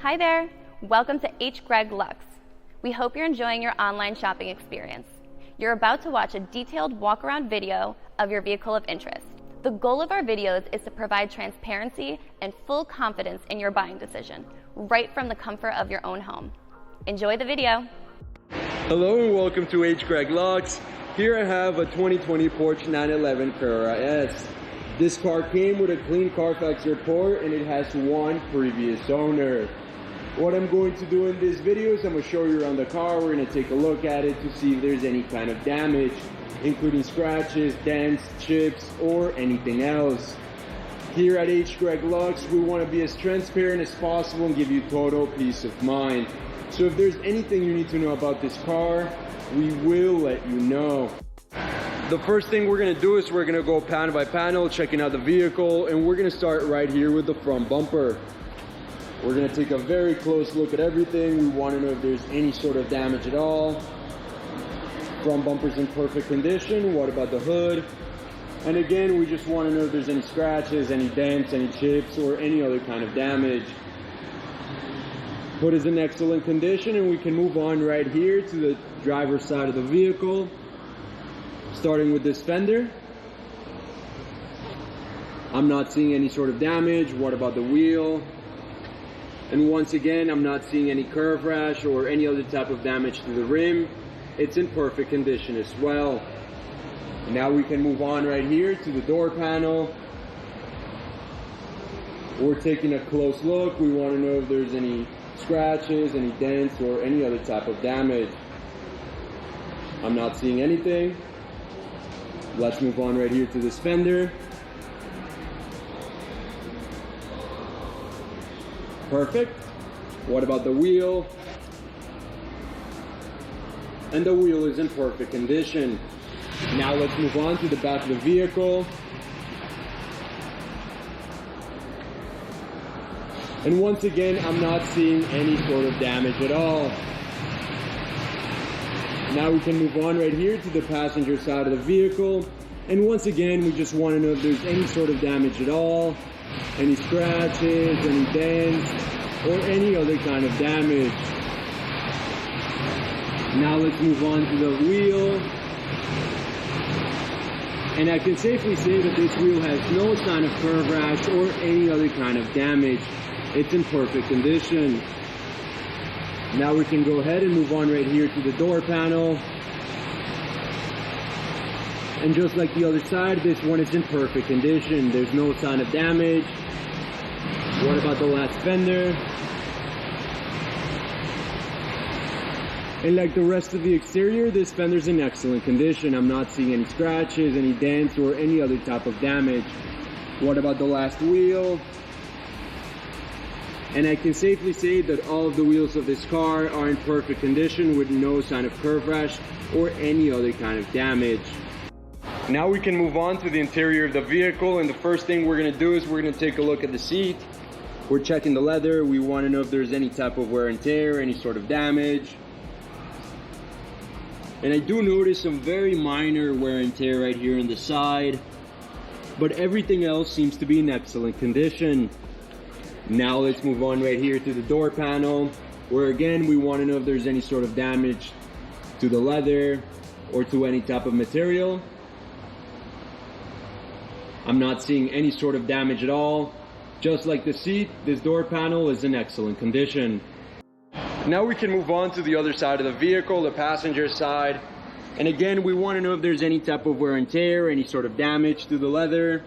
Hi there, welcome to H. Greg Lux. We hope you're enjoying your online shopping experience. You're about to watch a detailed walk-around video of your vehicle of interest. The goal of our videos is to provide transparency and full confidence in your buying decision, right from the comfort of your own home. Enjoy the video. Hello and welcome to H. Greg Lux. Here I have a 2020 Porsche 911 Carrera S. This car came with a clean Carfax report and it has one previous owner. What I'm going to do in this video is I'm going to show you around the car. We're going to take a look at it to see if there's any kind of damage, including scratches, dents, chips, or anything else. Here at H. Greg Lux, we want to be as transparent as possible and give you total peace of mind. So if there's anything you need to know about this car, we will let you know. The first thing we're going to do is we're going to go panel by panel, checking out the vehicle, and we're going to start right here with the front bumper. We're going to take a very close look at everything. We want to know if there's any sort of damage at all. Front bumper's in perfect condition. What about the hood? And again, we just want to know if there's any scratches, any dents, any chips, or any other kind of damage. Hood is in excellent condition, and we can move on right here to the driver's side of the vehicle. Starting with this fender. I'm not seeing any sort of damage. What about the wheel? And once again, I'm not seeing any curve rash or any other type of damage to the rim. It's in perfect condition as well. Now we can move on right here to the door panel. We're taking a close look. We want to know if there's any scratches, any dents, or any other type of damage. I'm not seeing anything. Let's move on right here to this fender. Perfect. What about the wheel? And the wheel is in perfect condition. Now let's move on to the back of the vehicle. And once again, I'm not seeing any sort of damage at all. Now we can move on right here to the passenger side of the vehicle. And once again, we just want to know if there's any sort of damage at all. Any scratches, any dents, or any other kind of damage. Now let's move on to the wheel. And I can safely say that this wheel has no sign of curve rash or any other kind of damage. It's in perfect condition. Now we can go ahead and move on right here to the door panel. And just like the other side, this one is in perfect condition. There's no sign of damage. What about the last fender? And like the rest of the exterior, this fender's in excellent condition. I'm not seeing any scratches, any dents, or any other type of damage. What about the last wheel? And I can safely say that all of the wheels of this car are in perfect condition with no sign of curve rash or any other kind of damage. Now we can move on to the interior of the vehicle, and the first thing we're going to do is we're going to take a look at the seat. We're checking the leather. We want to know if there's any type of wear and tear, any sort of damage. And I do notice some very minor wear and tear right here on the side, but everything else seems to be in excellent condition. Now let's move on right here to the door panel, where again we want to know if there's any sort of damage to the leather or to any type of material. I'm not seeing any sort of damage at all. Just like the seat, this door panel is in excellent condition. Now we can move on to the other side of the vehicle, the passenger side. And again, we want to know if there's any type of wear and tear, any sort of damage to the leather.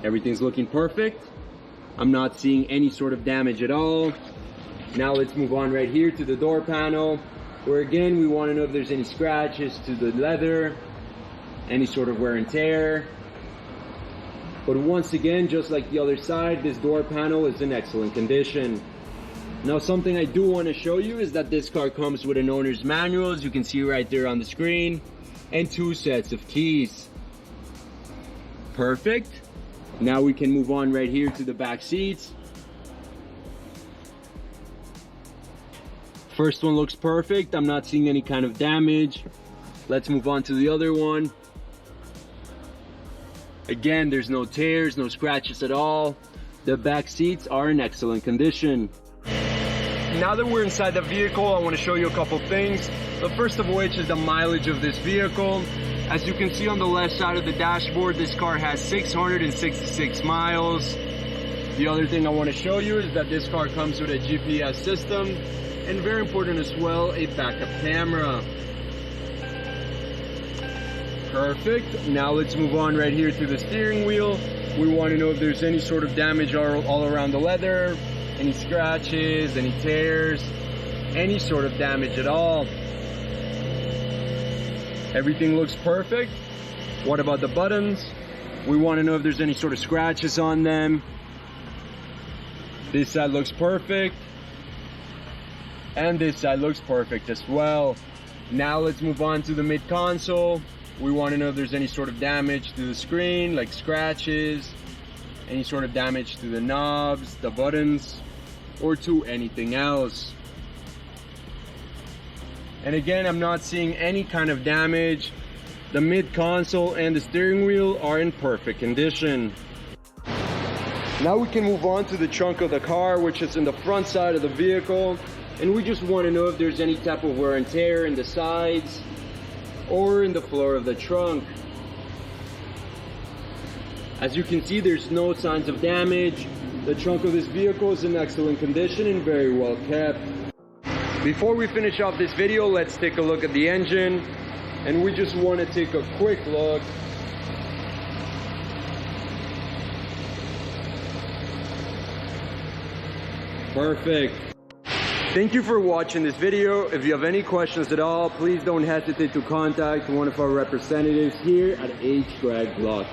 Everything's looking perfect. I'm not seeing any sort of damage at all. Now let's move on right here to the door panel, where again, we want to know if there's any scratches to the leather, any sort of wear and tear. But once again, just like the other side, this door panel is in excellent condition. Now something I do want to show you is that this car comes with an owner's manual, as you can see right there on the screen, and 2 sets of keys. Perfect. Now we can move on right here to the back seats. First one looks perfect. I'm not seeing any kind of damage. Let's move on to the other one. Again, there's no tears, no scratches at all. The back seats are in excellent condition. Now that we're inside the vehicle, I want to show you a couple things. The first of which is the mileage of this vehicle. As you can see on the left side of the dashboard, this car has 666 miles. The other thing I want to show you is that this car comes with a GPS system, and very important as well, a backup camera. Perfect. Now let's move on right here to the steering wheel. We want to know if there's any sort of damage all around the leather, any scratches, any tears, any sort of damage at all. Everything looks perfect. What about the buttons? We want to know if there's any sort of scratches on them. This side looks perfect. And this side looks perfect as well. Now let's move on to the mid console. We want to know if there's any sort of damage to the screen, like scratches, any sort of damage to the knobs, the buttons, or to anything else. And again, I'm not seeing any kind of damage. The mid console and the steering wheel are in perfect condition. Now we can move on to the trunk of the car, which is in the front side of the vehicle. And we just want to know if there's any type of wear and tear in the sides or in the floor of the trunk. As you can see, there's no signs of damage. The trunk of this vehicle is in excellent condition and very well kept. Before we finish off this video, let's take a look at the engine. And we just want to take a quick look. Perfect. Thank you for watching this video. If you have any questions at all, please don't hesitate to contact one of our representatives here at H. Greg Lux.